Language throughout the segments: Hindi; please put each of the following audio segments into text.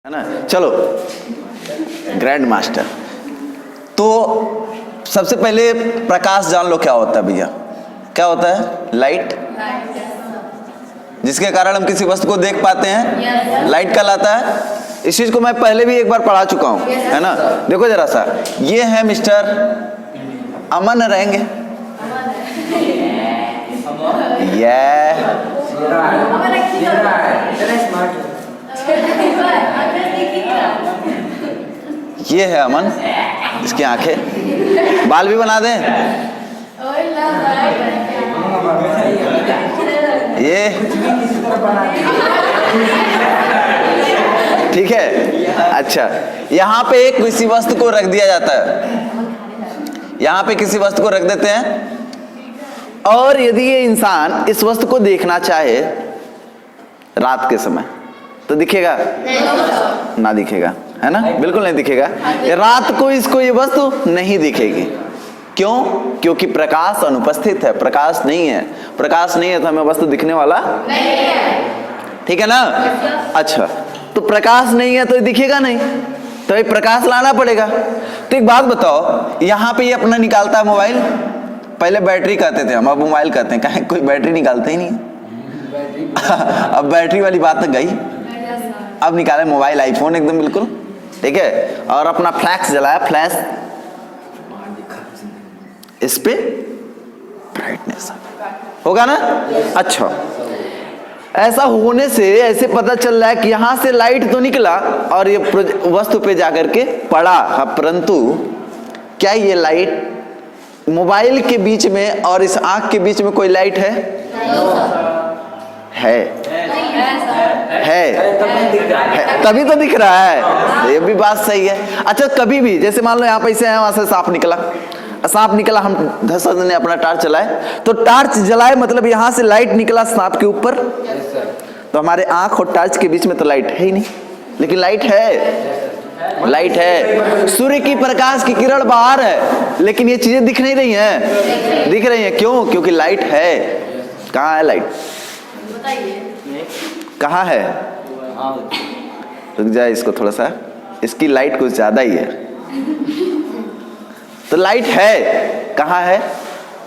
है ना। चलो ग्रैंड मास्टर, तो सबसे पहले प्रकाश जान लो क्या होता है भैया। क्या होता है? लाइट, जिसके कारण हम किसी वस्तु को देख पाते हैं, लाइट कहलाता है। इस चीज को मैं पहले भी एक बार पढ़ा चुका हूं, है ना। देखो जरा सा, ये है मिस्टर अमन रहेंगे, ये है अमन, इसकी आंखें, बाल भी बना दें, ये ठीक है। अच्छा, यहां पे एक किसी वस्तु को रख दिया जाता है, यहां पे किसी वस्तु को रख देते हैं, और यदि ये इंसान इस वस्तु को देखना चाहे रात के समय तो दिखेगा? ना दिखेगा, है ना, बिल्कुल नहीं दिखेगा। रात को इसको ये वस्तु नहीं दिखेगी। क्यों? क्योंकि प्रकाश अनुपस्थित है, प्रकाश नहीं है। प्रकाश नहीं है तो हमें वस्तु दिखने वाला नहीं है, ठीक है ना। अच्छा, तो प्रकाश नहीं है तो ये दिखेगा नहीं, तो ये प्रकाश लाना पड़ेगा। तो एक बात बताओ, यहाँ पे ये अपना निकालता है मोबाइल, पहले बैटरी कहते थे हम, अब मोबाइल कहते हैं, कहीं कोई बैटरी निकालते ही नहीं है। अब बैटरी वाली बात तो गई, अब निकाले मोबाइल, आईफोन एकदम बिल्कुल, ठीक है, और अपना फ्लैश जलाया, फ्लैश, इस पे ब्राइटनेस होगा ना। अच्छा, ऐसा होने से ऐसे पता चल रहा है कि यहां से लाइट तो निकला और ये वस्तु पे जाकर के पड़ा, परंतु क्या ये लाइट मोबाइल के बीच में और इस आंख के बीच में कोई लाइट है? है, तभी तो दिख रहा है, ये भी बात सही है। अच्छा, कभी भी जैसे मान लो यहाँ पे से वहां से सांप निकला, हम धसर ने अपना टार्च चलाए, तो टार्च जलाए मतलब यहाँ से लाइट निकला सांप के ऊपर, तो हमारे आंख और टार्च के बीच में तो लाइट है ही नहीं, लेकिन लाइट है, लाइट है। सूर्य की प्रकाश की किरण बाहर है, लेकिन ये चीजें दिख नहीं रही हैं, दिख रही हैं। क्यों? क्योंकि लाइट है। कहाँ है लाइट? कहाँ है? रुक जाए इसको थोड़ा सा, इसकी लाइट कुछ ज्यादा ही है। तो लाइट है, कहाँ है?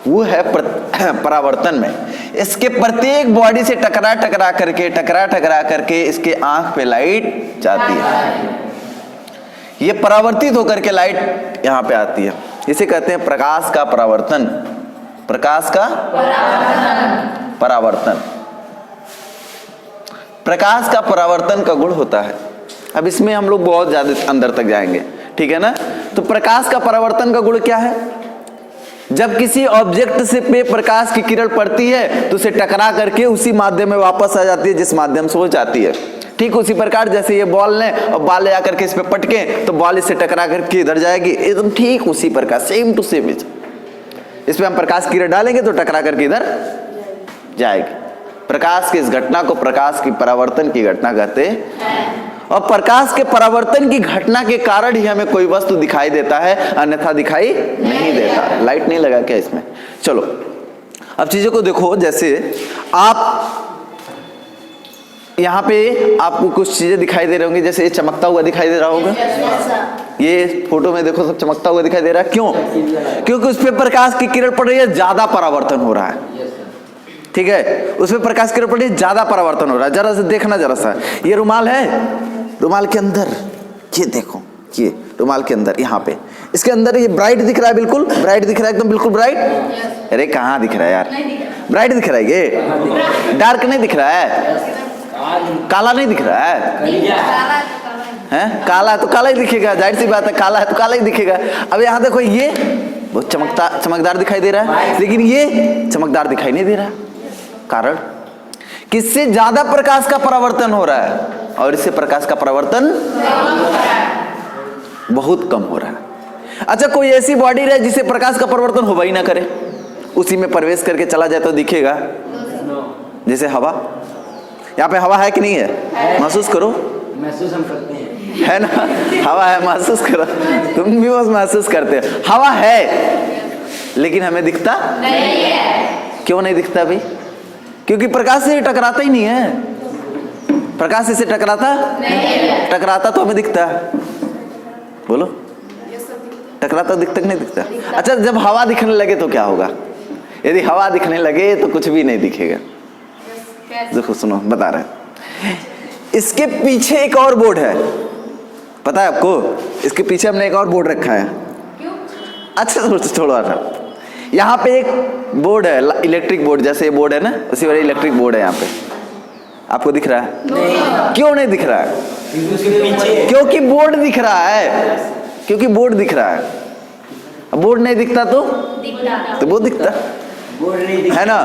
वो है परावर्तन में। इसके प्रत्येक बॉडी से टकरा टकरा करके इसके आंख पे लाइट जाती है, ये परावर्तित होकर के लाइट यहाँ पे आती है। इसे कहते हैं प्रकाश का परावर्तन। प्रकाश का परावर्तन, प्रकाश का परावर्तन का गुण होता है। अब इसमें हम लोग बहुत ज्यादा अंदर तक जाएंगे, ठीक है ना। तो प्रकाश का परावर्तन का गुण क्या है? जब किसी ऑब्जेक्ट से पे प्रकाश की किरण पड़ती है तो उसे टकरा करके उसी माध्यम में वापस आ जाती है जिस माध्यम से वो जाती है। ठीक उसी प्रकार जैसे ये बॉल लें और बॉल ले आकर के इस पे पटके तो बॉल इससे टकरा करके इधर जाएगी, एकदम ठीक उसी प्रकार, सेम टू सेम। इस पे हम प्रकाश की किरण डालेंगे तो टकरा करके इधर जाएगी। प्रकाश की इस घटना को प्रकाश की परावर्तन की घटना कहते हैं, और प्रकाश के परावर्तन की घटना के कारण ही हमें कोई वस्तु दिखाई देता है, अन्यथा दिखाई नहीं देता। लाइट नहीं लगा क्या इसमें? चलो अब चीजों को देखो। जैसे आप यहाँ पे आपको कुछ चीजें दिखाई दे रही होंगी, जैसे ये चमकता हुआ दिखाई दे रहा होगा, ये फोटो में देखो सब चमकता हुआ दिखाई दे रहा है। क्यों? क्योंकि उस पर प्रकाश की किरण पड़ रही है, ज्यादा परावर्तन हो रहा है, ठीक है। उसमें प्रकाश की किरण पड़ रही है, ज्यादा परावर्तन हो रहा है। जरा सा देखना, जरा सा, ये रुमाल है, रुमाल के अंदर ये देखो, ये रुमाल के अंदर यहाँ पे इसके अंदर ये ब्राइट दिख रहा है, बिल्कुल ब्राइट दिख रहा है, एकदम बिल्कुल ब्राइट। अरे कहाँ दिख रहा है यार? ब्राइट दिख रहा है, ये डार्क नहीं दिख रहा है, काला नहीं दिख रहा है, काला तो काला ही दिखेगा, जाहिर सी बात है, काला है तो काला ही दिखेगा। अब यहाँ देखो, ये बहुत चमकदार दिखाई दे रहा है, लेकिन ये चमकदार दिखाई नहीं दे रहा। कारण किससे ज्यादा प्रकाश का परावर्तन हो रहा है और इससे प्रकाश का परावर्तन बहुत कम हो रहा है। अच्छा, कोई ऐसी बॉडी रहे जिसे प्रकाश का परावर्तन हो ही ना करे, उसी में प्रवेश करके चला जाए तो दिखेगा? जैसे हवा, यहाँ पे हवा है कि नहीं है? महसूस करो, महसूस हम करते हैं, है ना, हवा है, महसूस करो, तुम भी बस महसूस करते हो। हवा है लेकिन हमें दिखता नहीं है। क्यों नहीं दिखता भाई? क्योंकि प्रकाश से टकराता ही नहीं है। प्रकाश इससे टकराता नहीं, टकराता तो हमें दिखता है, बोलो टकराता दिखता कि नहीं दिखता? अच्छा, जब हवा दिखने लगे तो क्या होगा? यदि हवा दिखने लगे तो कुछ भी नहीं दिखेगा। देखो सुनो, बता रहे हैं, इसके पीछे एक और बोर्ड है, पता है आपको? इसके पीछे हमने एक और बोर्ड रखा है। क्यों? अच्छा छोड़ो, यहाँ पे एक बोर्ड है, इलेक्ट्रिक बोर्ड, जैसे ये बोर्ड है ना, उसी वाला इलेक्ट्रिक बोर्ड है यहाँ पे। आपको दिख रहा है? नहीं। क्यों नहीं दिख रहा है? क्योंकि बोर्ड दिख रहा है, क्योंकि बोर्ड दिख रहा है। अब बोर्ड नहीं दिखता तो वो दिखता है ना,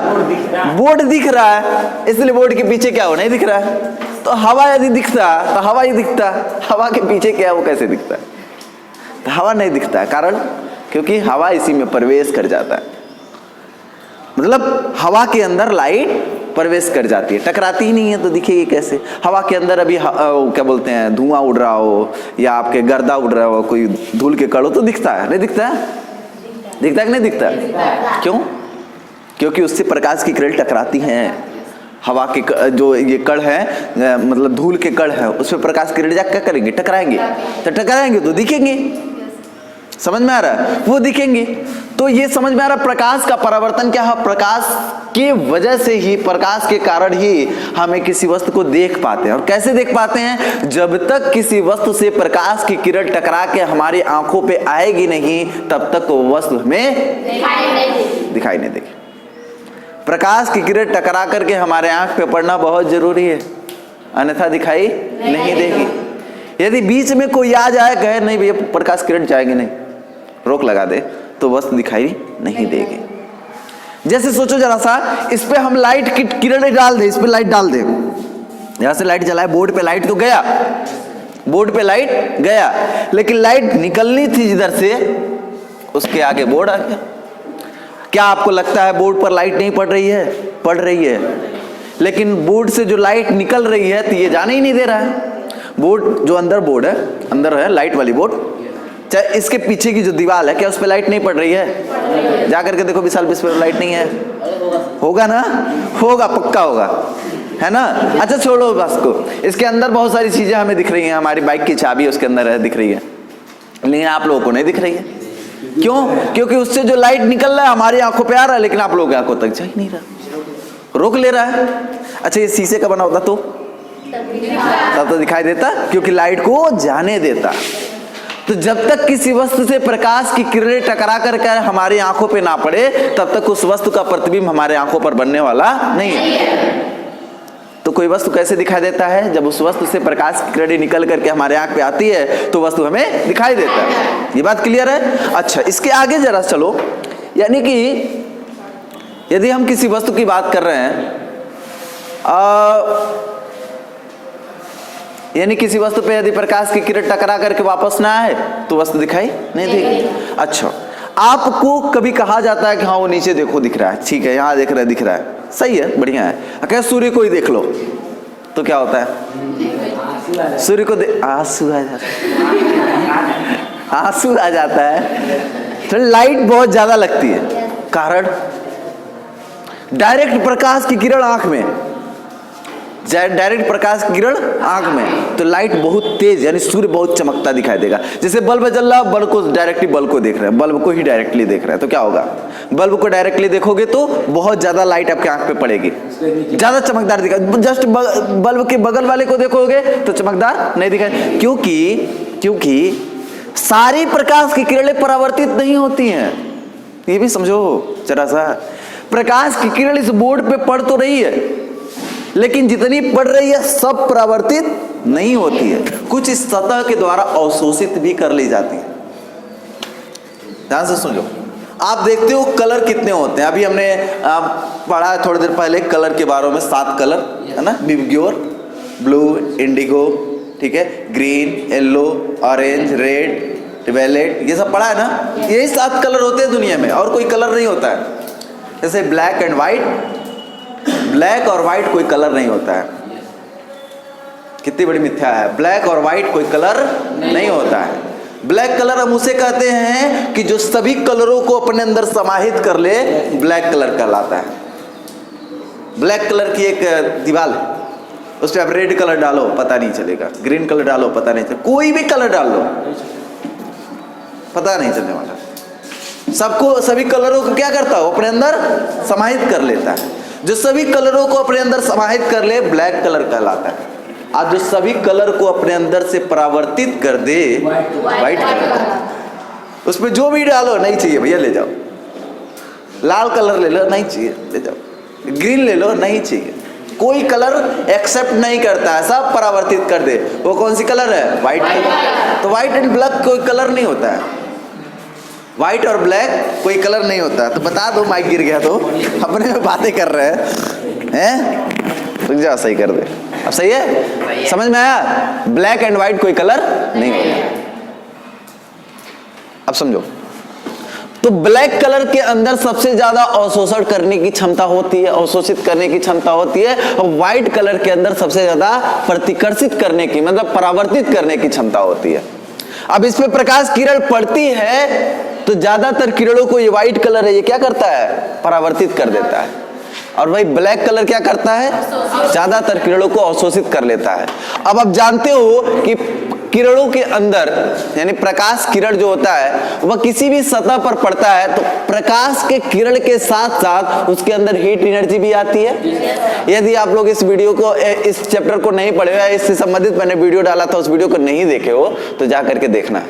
बोर्ड दिख रहा है, इसलिए बोर्ड के पीछे क्या हो नहीं दिख रहा है। तो हवा यदि दिखता तो हवा ही दिखता, हवा के पीछे क्या है वो कैसे दिखता? तो हवा नहीं दिखता है, कारण क्योंकि हवा इसी में प्रवेश कर जाता है। मतलब हवा के अंदर लाइट प्रवेश कर जाती है, टकराती ही नहीं है तो दिखेगी कैसे? हवा के अंदर अभी क्या बोलते हैं, धुआं उड़ रहा हो या आपके गर्दा उड़ रहा हो, कोई धूल के कण हो तो दिखता है, नहीं दिखता है? दिखता है कि नहीं दिखता? क्यों? क्योंकि उससे प्रकाश की किरण टकराती हैं। हवा के जो ये कण है, मतलब धूल के कण है, उसमें प्रकाश की किरण जाकर क्या करेंगे? टकराएंगे। तो टकराएंगे तो दिखेंगे, समझ में आ रहा है? वो दिखेंगे। तो ये समझ में आ रहा है प्रकाश का परावर्तन क्या है? प्रकाश की वजह से ही, प्रकाश के कारण ही हमें किसी वस्तु को देख पाते हैं। और कैसे देख पाते हैं? जब तक किसी वस्तु से प्रकाश की किरण टकरा के हमारी आंखों पे आएगी नहीं, तब तक वो वस्तु हमें दिखाई नहीं देगी। प्रकाश की किरण टकरा करके हमारे आंख पे पड़ना बहुत जरूरी है, अन्यथा दिखाई नहीं देगी। यदि बीच में कोई आ जाए, कहे नहीं भैया प्रकाश किरण जाएगी नहीं, रोक लगा दे, तो वस्तु दिखाई नहीं देगी। जैसे सोचो जरा सा, इस पे हम लाइट की किरण डाल दे, इस पे लाइट डाल दे, यहां से लाइट जलाए, बोर्ड पे लाइट तो गया, बोर्ड पे लाइट गया, लेकिन लाइट निकलनी थी जिधर से, उसके आगे बोर्ड आ गया। क्या आपको लगता है बोर्ड पर लाइट नहीं पड़ रही है? पड़ रही है, लेकिन बोर्ड से जो लाइट निकल रही है तो ये जाने ही नहीं दे रहा है। बोर्ड जो अंदर बोर्ड है, अंदर है लाइट वाली बोर्ड, चाहे इसके पीछे की जो दीवार है, क्या उस पर लाइट नहीं पड़ रही है? जा करके देखो विशाल, इस पर लाइट नहीं है। होगा ना? होगा, पक्का होगा, है ना? अच्छा छोड़ो बस को, इसके अंदर बहुत सारी चीजें हमें दिख रही हैं। हमारी बाइक की चाबी उसके अंदर है, दिख रही है, लेकिन आप लोगों को नहीं दिख रही है। क्यों? क्योंकि उससे जो लाइट निकल रहा है हमारी आंखों पे आ रहा है, लेकिन आप लोगों की आंखों तक जा ही नहीं रहा, रोक ले रहा है। अच्छा, ये शीशे का बना होता तो तब तो दिखाई देता, क्योंकि लाइट को जाने देता। तो जब तक किसी वस्तु से प्रकाश की किरणें टकरा करके हमारी आंखों पे ना पड़े, तब तक उस वस्तु का प्रतिबिंब हमारे आंखों पर बनने वाला नहीं है। तो कोई वस्तु कैसे दिखाई देता है? जब उस वस्तु से प्रकाश की किरणें निकल करके हमारे आंख पे आती है तो वस्तु हमें दिखाई देता है। ये बात क्लियर है? अच्छा, इसके आगे जरा चलो, यानी कि यदि हम किसी वस्तु की बात कर रहे हैं, यानी किसी वस्तु पे यदि प्रकाश की किरण टकरा करके वापस ना आए तो वस्तु दिखाई नहीं देगी। अच्छा, आपको कभी कहा जाता है कि हाँ वो नीचे देखो दिख रहा है, ठीक है, यहाँ देख रहा है, दिख रहा है, सही है, बढ़िया है। अगर सूर्य को ही देख लो तो क्या होता है? सूर्य को आंसू आ जाता है, आंसू आ जाता है, तो लाइट बहुत ज्यादा लगती है। कारण डायरेक्ट प्रकाश की किरण आंख में, डायरेक्ट प्रकाश की किरण आंख में, तो लाइट बहुत तेज, यानी सूर्य बहुत चमकता दिखाई देगा। जैसे बल्ब जल रहा, बल्ब को डायरेक्टली बल्ब को देख रहे हैं, बल्ब को ही डायरेक्टली देख रहे हैं, तो क्या होगा? बल्ब को डायरेक्टली देखोगे तो बहुत ज्यादा लाइट आपके आंख पे पड़ेगी, ज्यादा चमकदार दिखाई। जस्ट बल्ब के बगल वाले को देखोगे तो चमकदार नहीं दिखाई, क्योंकि सारी प्रकाश की किरणें परावर्तित नहीं होती हैं। ये भी समझो जरा सा, प्रकाश की किरण इस बोर्ड पे पड़ तो रही है, लेकिन जितनी पड़ रही है सब परावर्तित नहीं होती है, कुछ इस सतह के द्वारा अवशोषित भी कर ली जाती है। ध्यान से सुन लो, आप देखते हो कलर कितने होते हैं। अभी हमने पढ़ा थोड़ी देर पहले कलर के बारे में, 7 कलर है ना, विबग्योर, ब्लू, इंडिगो, ठीक है, green, yellow, orange, red, wallet, ये सब पढ़ा है ना। यही 7 कलर होते हैं दुनिया में, और कोई कलर नहीं होता है। जैसे ब्लैक एंड व्हाइट, ब्लैक और व्हाइट कोई कलर नहीं होता है। कितनी बड़ी मिथ्या है, ब्लैक और व्हाइट कोई कलर नहीं होता है। ब्लैक कलर हम उसे कहते हैं कि जो सभी कलरों को अपने अंदर समाहित कर ले, ब्लैक कलर कहलाता है। ब्लैक कलर की एक दीवार है, उस पर आप रेड कलर डालो पता नहीं चलेगा, ग्रीन कलर डालो पता नहीं चलेगा, कोई भी कलर डाल लो पता नहीं चलने वाला। सबको सभी कलरों को क्या करता हो अपने अंदर समाहित कर लेता है। जो सभी कलरों को अपने अंदर समाहित कर ले ब्लैक कलर कहलाता है। आज जो सभी कलर को अपने अंदर से परावर्तित कर दे व्हाइट कलर। उसमें जो भी डालो नहीं चाहिए भैया ले जाओ, लाल कलर ले लो नहीं चाहिए ले जाओ, ग्रीन ले लो नहीं चाहिए, कोई कलर एक्सेप्ट नहीं करता है, सब परावर्तित कर दे। वो कौन सी कलर है? White colour. तो व्हाइट एंड ब्लैक कोई कलर नहीं होता है, व्हाइट और ब्लैक कोई कलर नहीं होता है। तो बता दो, माइक गिर गया तो अपने में बातें कर रहे हैं, रुक जा सही कर दे। अब सही है, समझ में आया? ब्लैक एंड व्हाइट कोई कलर नहीं होता। अब समझो, तो ब्लैक कलर के अंदर सबसे ज्यादा अवशोषण करने की क्षमता होती है, अवशोषित करने की क्षमता होती है, और व्हाइट कलर के अंदर सबसे ज्यादा प्रतिकर्षित करने की मतलब परावर्तित करने की क्षमता होती है। अब इस पे प्रकाश किरण पड़ती है तो ज्यादातर किरणों को ये व्हाइट कलर है ये क्या करता है? परावर्तित कर देता है। और वही ब्लैक कलर क्या करता है? ज्यादातर किरणों को अवशोषित कर लेता है। अब आप जानते हो कि किरणों के अंदर यानी प्रकाश किरण जो होता है वह किसी भी सतह पर पड़ता है तो प्रकाश के किरण के साथ साथ उसके अंदर हीट एनर्जी भी आती है। यदि आप लोग इस वीडियो को इस चैप्टर को नहीं पढ़े हो, इससे संबंधित मैंने वीडियो डाला था, उस वीडियो को नहीं देखे हो तो जा करके देखना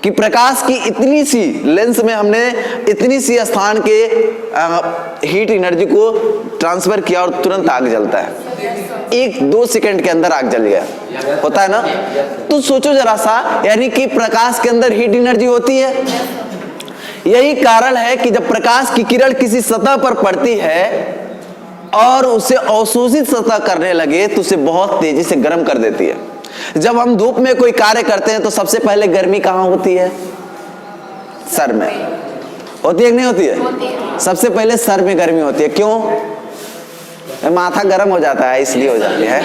कि प्रकाश की इतनी सी लेंस में हमने इतनी सी स्थान के हीट एनर्जी को ट्रांसफर किया और तुरंत आग जलता है। 1-2 सेकंड के अंदर आग जल गया, होता है ना? तो सोचो जरा सा, यानी कि प्रकाश के अंदर हीट एनर्जी होती है। यही कारण है कि जब प्रकाश की किरण किसी सतह पर पड़ती है और उसे अवशोषित सतह करने लगे तो उसे बहुत तेजी से गर्म कर देती है। जब हम धूप में कोई कार्य करते हैं तो सबसे पहले गर्मी कहाँ होती है? सर में होती है कि नहीं होती है? सबसे पहले सर में गर्मी होती है। क्यों? माथा गर्म हो जाता है इसलिए हो जाती है,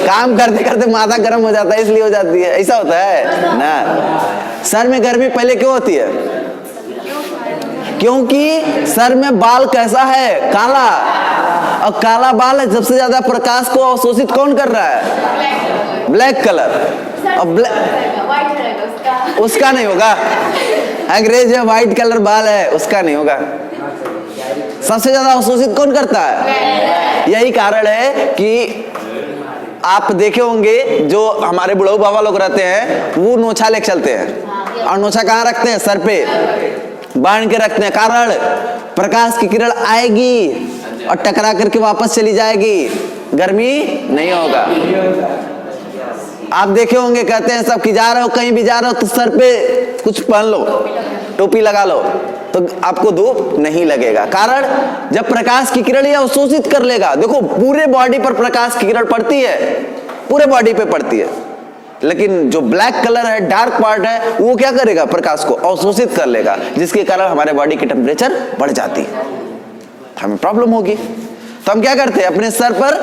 काम करते करते माथा गर्म हो जाता है इसलिए हो जाती है, ऐसा होता है ना? सर में गर्मी पहले क्यों होती है? क्योंकि सर में बाल कैसा है? काला, और काला बाल है, सबसे ज्यादा प्रकाश को अवशोषित कौन कर रहा है? Black colour. और उसका नहीं होगा, अंग्रेज है, व्हाइट कलर बाल है, उसका नहीं होगा। सबसे ज्यादा अवशोषित कौन करता है? यही कारण है कि आप देखे होंगे जो हमारे बुढ़ऊ बाबा लोग रहते हैं वो नोछा लेके चलते हैं, और नोछा कहाँ रखते हैं? सर पे बांध के रखते हैं। कारण प्रकाश की किरण आएगी और टकरा करके वापस चली जाएगी, गर्मी नहीं होगा। आप देखे होंगे कहते हैं सब कि जा रहे हो कहीं भी जा रहे हो तो सर पे कुछ पहन लो, टोपी लगा लो तो आपको धूप नहीं लगेगा। कारण जब प्रकाश की किरण ये अवशोषित कर लेगा। देखो पूरे बॉडी पर प्रकाश की किरण पड़ती है, पूरे बॉडी पे पड़ती है, लेकिन जो ब्लैक कलर है, डार्क पार्ट है, वो क्या करेगा? प्रकाश को अवशोषित कर लेगा, जिसके कारण हमारे बॉडी की टेम्परेचर बढ़ जाती है, हमें प्रॉब्लम होगी। तो हम क्या करते हैं? अपने सर पर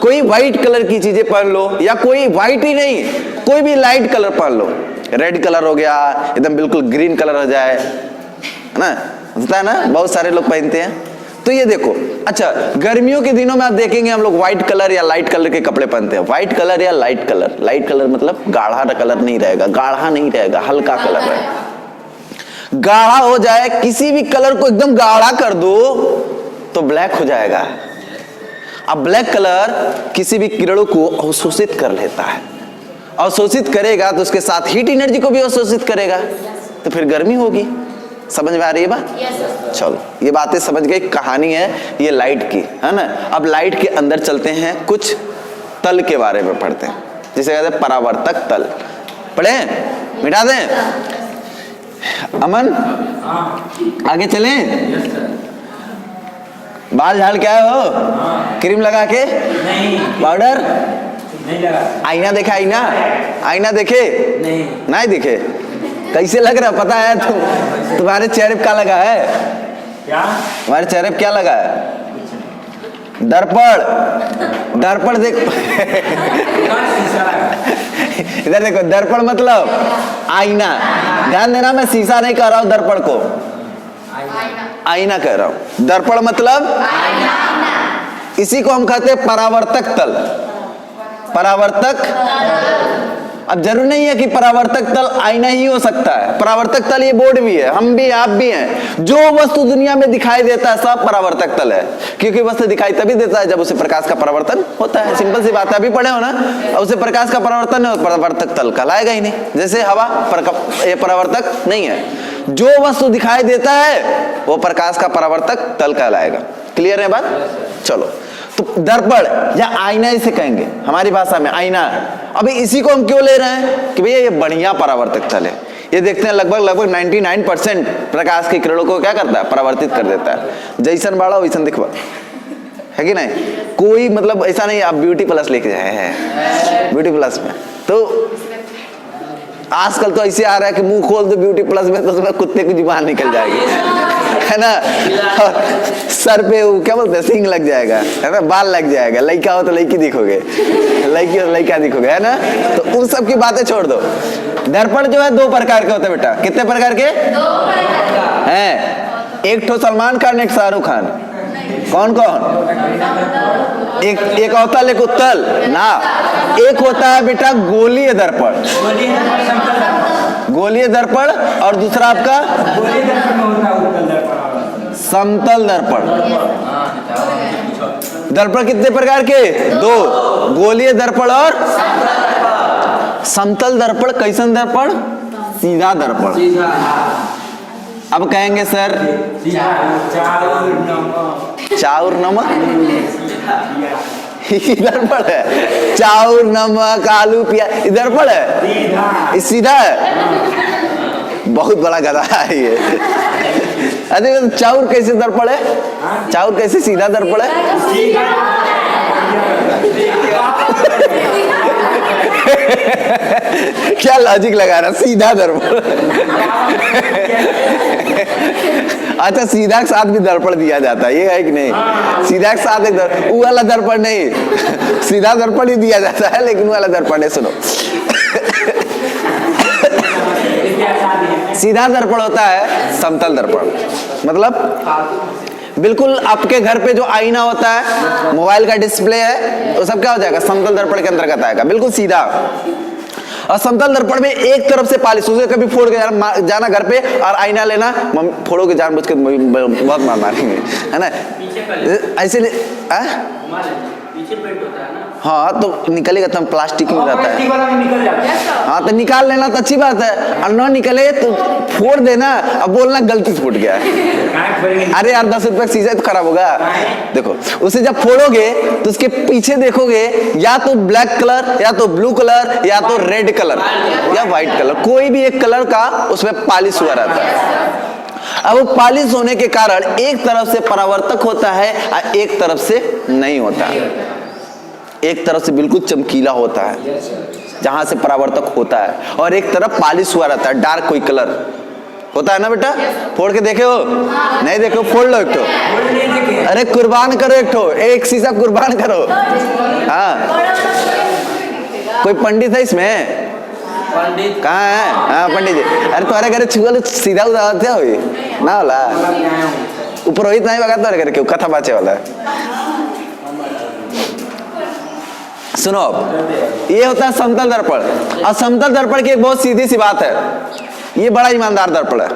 कोई व्हाइट कलर की चीजें पहन लो, या कोई व्हाइट ही नहीं कोई भी लाइट कलर पहन लो। रेड कलर हो गया, एकदम बिल्कुल ग्रीन कलर हो जाए, है ना? होता है ना, बहुत सारे लोग पहनते हैं। तो ये देखो, अच्छा गर्मियों के दिनों में आप देखेंगे हम लोग व्हाइट कलर या लाइट कलर के कपड़े पहनते हैं। व्हाइट कलर या लाइट कलर, लाइट कलर मतलब गाढ़ा कलर नहीं रहेगा, गाढ़ा नहीं रहेगा, हल्का कलर रहेगा। गाढ़ा हो जाए, किसी भी कलर को एकदम गाढ़ा कर दो तो ब्लैक हो जाएगा। अब ब्लैक कलर किसी भी किरणों को अवशोषित कर लेता है, अवशोषित करेगा तो उसके साथ हीट एनर्जी को भी अवशोषित करेगा, तो फिर गर्मी होगी। समझ में आ रही है बात? चलो ये बातें समझ गए। कहानी है ये लाइट की, है ना? अब लाइट के अंदर चलते हैं, कुछ तल के बारे में पढ़ते हैं, जिसे कहते हैं परावर्तक तल। पढ़े? मिटा दें? अमन आगे चलें? बाल झाड़ के आए हो? क्रीम लगा के? नहीं। पाउडर नहीं लगा। आईना देखा? आईना देखे? नहीं दिखे? कैसे लग रहा पता है? तुम्हारे चेहरे पे क्या लगा है? क्या? तुम्हारे चेहरे पे क्या लगा है? दर्पण देख। इधर देखो, दर्पण मतलब आईना। ध्यान देना, मैं शीशा नहीं कह रहा हूं, दर्पण को आईना कह रहा हूं। दर्पण मतलब आईना। इसी को हम कहते हैं परावर्तक तल। परावर्तक। अब जरूर नहीं है कि परावर्तक तल आईना ही हो सकता है, परावर्तक तल ये बोर्ड भी है, हम भी, आप भी हैं। जो वस्तु दुनिया में दिखाई देता है सब परावर्तक तल है, क्योंकि वस्तु दिखाई तभी देता है जब उसे प्रकाश का परावर्तन होता है। सिंपल सी बात है, अभी पढ़े हो ना, उसे प्रकाश का परावर्तन है, परावर्तक तल कहलाएगा ही नहीं। जैसे हवा ये परावर्तक नहीं है, जो वस्तु दिखाई देता है वो प्रकाश का परावर्तक तल कहलाएगा। क्लियर है बात? चलो, तो दर्पण या आईना इसे कहेंगे हमारी भाषा में, आईना। अभी इसी को हम क्यों ले रहे हैं कि भैया ये बढ़िया परावर्तक तल है, ये देखते हैं लगभग 99% प्रकाश की किरणों को क्या करता है, परावर्तित कर देता है। जैसन बाड़ा वैसन दिखवा, है कि नहीं? कोई मतलब ऐसा नहीं आप ब्यूटी प्लस लेके जाए हैं, ब्यूटी प्लस में तो आजकल तो ऐसे आ रहा है कि मुंह खोल दो ब्यूटी प्लस में तो उसमें कुत्ते की जुबान निकल जाएगी, है ना, सर पे वो क्या बोलते हैं सींग लग जाएगा, है ना, बाल लग जाएगा, लड़का हो तो लड़की दिखोगे, लड़की हो तो लड़का दिखोगे, है ना। तो उन सब की बातें छोड़ दो। दर्पण जो है दो प्रकार के होते हैं बेटा। कितने प्रकार के? हैं। एक तो सलमान खान, एक शाहरुख खान। कौन कौन? एक अवतल एक उत्तल ना। एक होता है बेटा गोलीय दर्पण, गोलीय दर्पण, और दूसरा आपका समतल दर्पण। दर्पण कितने प्रकार के? दो, गोलीय दर्पण और समतल दर्पण। कैसन दर्पण? सीधा दर्पण। अब कहेंगे सर चाउर नमक दर्पण है, चाउर नमक आलू प्याज दर्पण है, सीधा है। बहुत बड़ा गधा है ये। अरे चाउर कैसे दर्पण है? चाउर कैसे सीधा दर्पण है? क्या लॉजिक लगा रहा, सीधा दर्पण। अच्छा, सीधा के साथ भी दर्पण दिया जाता है, ये है कि नहीं? सीधा के साथ एक वो वाला दर्पण नहीं, सीधा दर्पण ही दिया जाता है, लेकिन वो वाला दर्पण नहीं। सुनो, सीधा दर्पण होता है समतल दर्पण, मतलब बिल्कुल आपके घर पे जो आईना होता है, मोबाइल का डिस्प्ले है, वो सब क्या हो जाएगा, समतल दर्पण के अंतर्गत आएगा, बिल्कुल सीधा। और समतल दर्पण में एक तरफ से पालिश, उसे कभी फोड़ के जाना घर पे और आईना लेना, फोड़ोगे जानबूझ के, बहुत मार मारेंगे, है ना, ऐसे हाँ, तो निकलेगा तो प्लास्टिक में रहता है। हाँ, तो निकाल लेना तो अच्छी बात है, और ना निकले तो फोड़ देना, अब बोलना गलती से फूट गया है। अरे यार 10 रुपए का शीशा तो खराब होगा। देखो, उसे जब फोड़ोगे तो उसके पीछे देखोगे, या तो ब्लैक कलर, या तो ब्लू कलर, या तो रेड कलर, या व्हाइट कलर, कोई भी एक कलर का उसमें पॉलिश हुआ रहता है। अब वो पॉलिश होने के कारण एक तरफ से परावर्तक होता है और एक तरफ से नहीं होता है। एक तरफ से बिल्कुल चमकीला होता है जहां से परावर्तक होता है, और एक तरफ पॉलिश हुआ रहता है, डार्क कोई कलर होता है ना बेटा। फोड़ के देखे हो? नहीं देखो, फोड़ लो एक ठो। अरे कुर्बान करो एक ठो, एक शीशा कुर्बान करो। हाँ, कोई पंडित है इसमें? कहाँ है? हाँ, पंडित जी। अरे तुम्हारे घर छुआ सीधा उदाहरण हो ना वाला पुरोहित नहीं बगा तुम्हारे घर क्यों कथा बाचे वाला है। सुनो, ये होता है समतल दर्पण। और समतल दर्पण की एक बहुत सीधी सी बात है, ये बड़ा ईमानदार दर्पण है,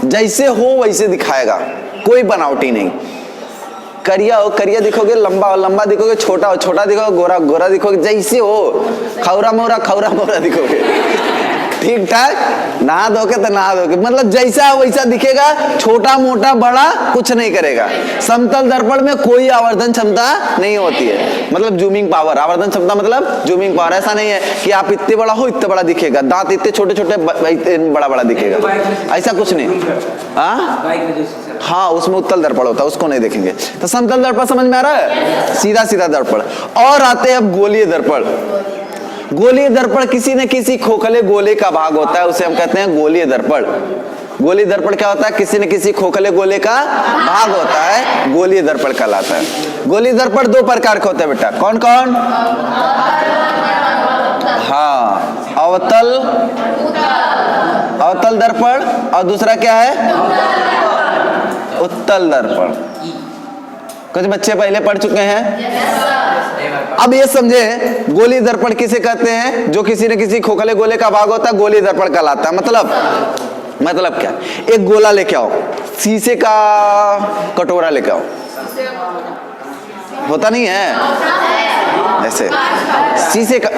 जैसे हो वैसे दिखाएगा, कोई बनावटी नहीं। करिया हो करिया दिखोगे, लंबा हो लंबा दिखोगे, छोटा हो छोटा दिखोगे, गोरा गोरा दिखोगे, जैसे हो। खौरा मोरा दिखोगे, ठीक ठाक, नहा धोके तो नहा धोके, मतलब जैसा वैसा दिखेगा, छोटा मोटा बड़ा कुछ नहीं करेगा। समतल दर्पण में कोई आवर्धन क्षमता नहीं होती है, मतलब जूमिंग पावर। आवर्धन क्षमता मतलब जूमिंग पावर। ऐसा नहीं है कि आप इतने बड़ा हो इतने बड़ा दिखेगा, दांत इतने छोटे छोटे बड़ा बड़ा दिखेगा, ऐसा कुछ नहीं। हाँ, उसमें उत्तल दर्पण होता है, उसको नहीं देखेंगे। तो समतल दर्पण समझ में आ रहा है, सीधा सीधा दर्पण। और आते हैं अब गोलीय दर्पण। गोलीय दर्पण किसी न किसी खोखले गोले का भाग होता है, उसे हम कहते हैं गोलीय दर्पण। गोलीय दर्पण क्या होता है? किसी न किसी खोखले गोले का भाग होता है, गोलीय दर्पण कहलाता है। गोलीय दर्पण दो प्रकार के होते हैं बेटा, कौन कौन? हाँ, अवतल दर्पण, और दूसरा क्या है? उत्तल दर्पण। कुछ बच्चे पहले पढ़ चुके हैं। अब ये समझे गोली दर्पण किसे कहते हैं? जो किसी न किसी खोखले गोले का भाग होता है गोली दर्पण कहलाता है। मतलब क्या? एक गोला लेके आओ, शीशे का कटोरा लेके आओ, होता नहीं है ऐसे शीशे का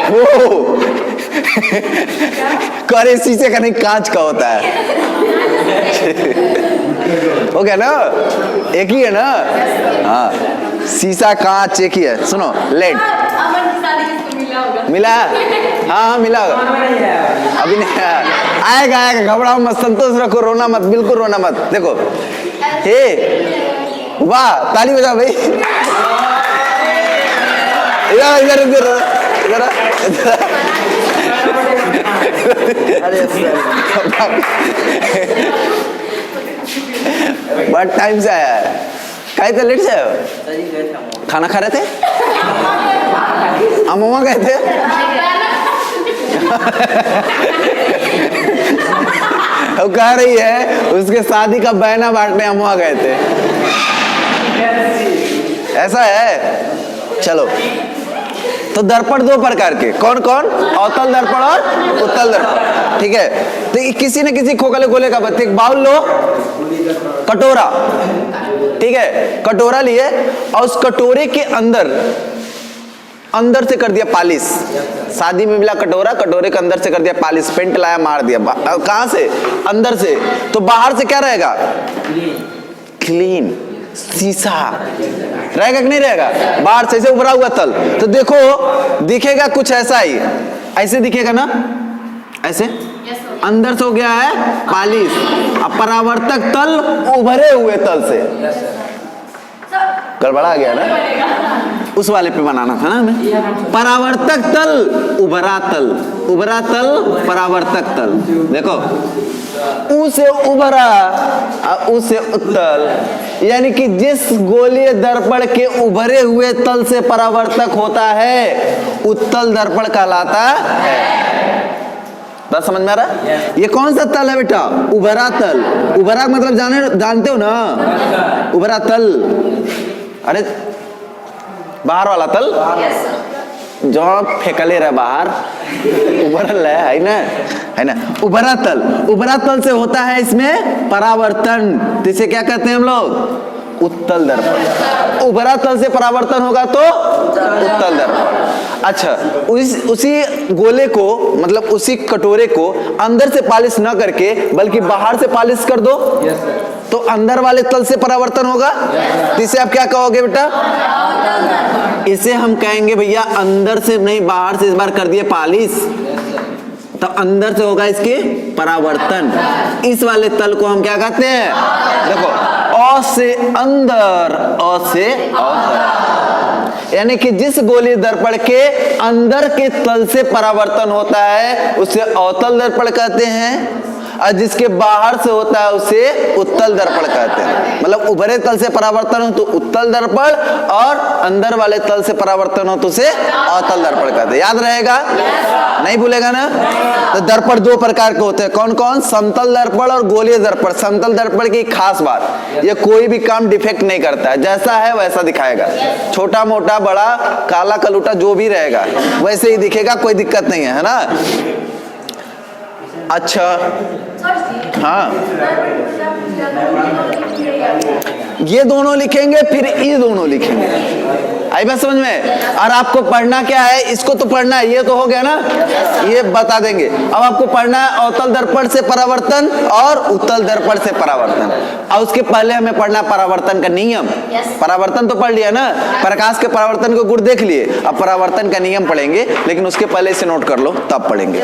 वो करे शीशे का नहीं कांच का होता है। हो गया ना, एक ही है ना। हाँ, शीशा कांच एक ही है। सुनो, लेड मिला? हाँ मिला होगा, अभी नहीं आएगा। घबराओ मत, संतोष रखो, रोना मत, बिल्कुल रोना मत। देखो हे वाह, ताली बजाओ भाई। इधर इधर इधर बहुत टाइम से आया है। कहीं तो लेट से आए हो? खाना खा रहे थे? अम्मा गए थे? वो कह रही है उसके शादी का बहना बांटने अम्मा गए थे। ऐसा है। चलो, तो दर्पण दो प्रकार के, कौन कौन? अवतल दर्पण और उत्तल दर्पण। ठीक है, तो किसी न किसी खोखले गोले का बत्ती, एक बाउल लो, कटोरा, ठीक है, कटोरा लिए और उस कटोरे के अंदर से कर दिया पालिश। शादी में मिला कटोरा, कटोरे के अंदर से कर दिया पालिश, पेंट लाया मार दिया। कहां से? अंदर से। तो बाहर से क्या रहेगा? क्लीन, शीशा रहेगा कि नहीं रहेगा? बाहर से उभरा हुआ तल। तो देखो दिखेगा कुछ ऐसा ही, ऐसे दिखेगा ना, ऐसे अंदर से हो गया है पालिश। अब परावर्तक तल उभरे हुए तल से, गड़बड़ा गया ना, उस वाले पे बनाना था ना हमें। परावर्तक तल, उभरा तल, उभरा तल, परावर्तक तल। देखो, ऊ से उभरा, ऊ से उत्तल, यानी कि जिस गोलीय दर्पण के उभरे हुए तल से परावर्तक होता है उत्तल दर्पण कहलाता है। बात समझ में आ रहा है? ये कौन सा तल है बेटा? उभरा तल। उभरा मतलब जानते हो ना, उभरा तल, अरे बाहर वाला तल जो फेंकले रहे बाहर, उभरल है ना, है ना। उभरा तल, उभरा तल से होता है इसमें परावर्तन, जिसे क्या कहते हैं हम लोग? उत्तल दर्पण। उभरा तल से परावर्तन होगा तो उत्तल दर्पण। अच्छा, उसी गोले को, मतलब उसी कटोरे को अंदर से पालिश ना करके बल्कि बाहर से पालिश कर दो, तो अंदर वाले तल से परावर्तन होगा। इसे आप क्या कहोगे बेटा? इसे हम कहेंगे भैया अंदर से नहीं, बाहर से इस बार कर दिए पालिश, तो अंदर से होगा इसके परावर्तन। इस वाले तल को हम क्या कहते हैं? देखो, अ से अंदर, अ से अवतल, यानी कि जिस गोली दर्पण के अंदर के तल से परावर्तन होता है उसे अवतल दर्पण कहते हैं, और जिसके बाहर से होता है उसे उत्तल दर्पण कहते हैं। मतलब उभरे तल से परावर्तन हो तो उत्तल दर्पण, और अंदर वाले तल से परावर्तन हो तो उसे अवतल दर्पण कहते हैं। याद रहेगा? नहीं भूलेगा ना? तो दर्पण दो प्रकार के होते हैं, कौन कौन? समतल दर्पण और गोलीय दर्पण। समतल दर्पण की खास बात, ये कोई भी काम डिफेक्ट नहीं करता है, जैसा है वैसा दिखाएगा, छोटा मोटा बड़ा काला कलूटा जो भी रहेगा वैसे ही दिखेगा, कोई दिक्कत नहीं है ना। अच्छा, हाँ, ये दोनों लिखेंगे फिर ये दोनों लिखेंगे, आई बात समझ में? और आपको पढ़ना क्या है? इसको तो पढ़ना है, ये तो हो गया ना, ये बता देंगे। अब आपको पढ़ना है अवतल दर्पण से परावर्तन और उत्तल दर्पण से परावर्तन, और उसके पहले हमें पढ़ना है परावर्तन का नियम। परावर्तन तो पढ़ लिया ना, प्रकाश के परावर्तन को गुण देख लिए, अब परावर्तन का नियम पढ़ेंगे, लेकिन उसके पहले इसे नोट कर लो तब पढ़ेंगे।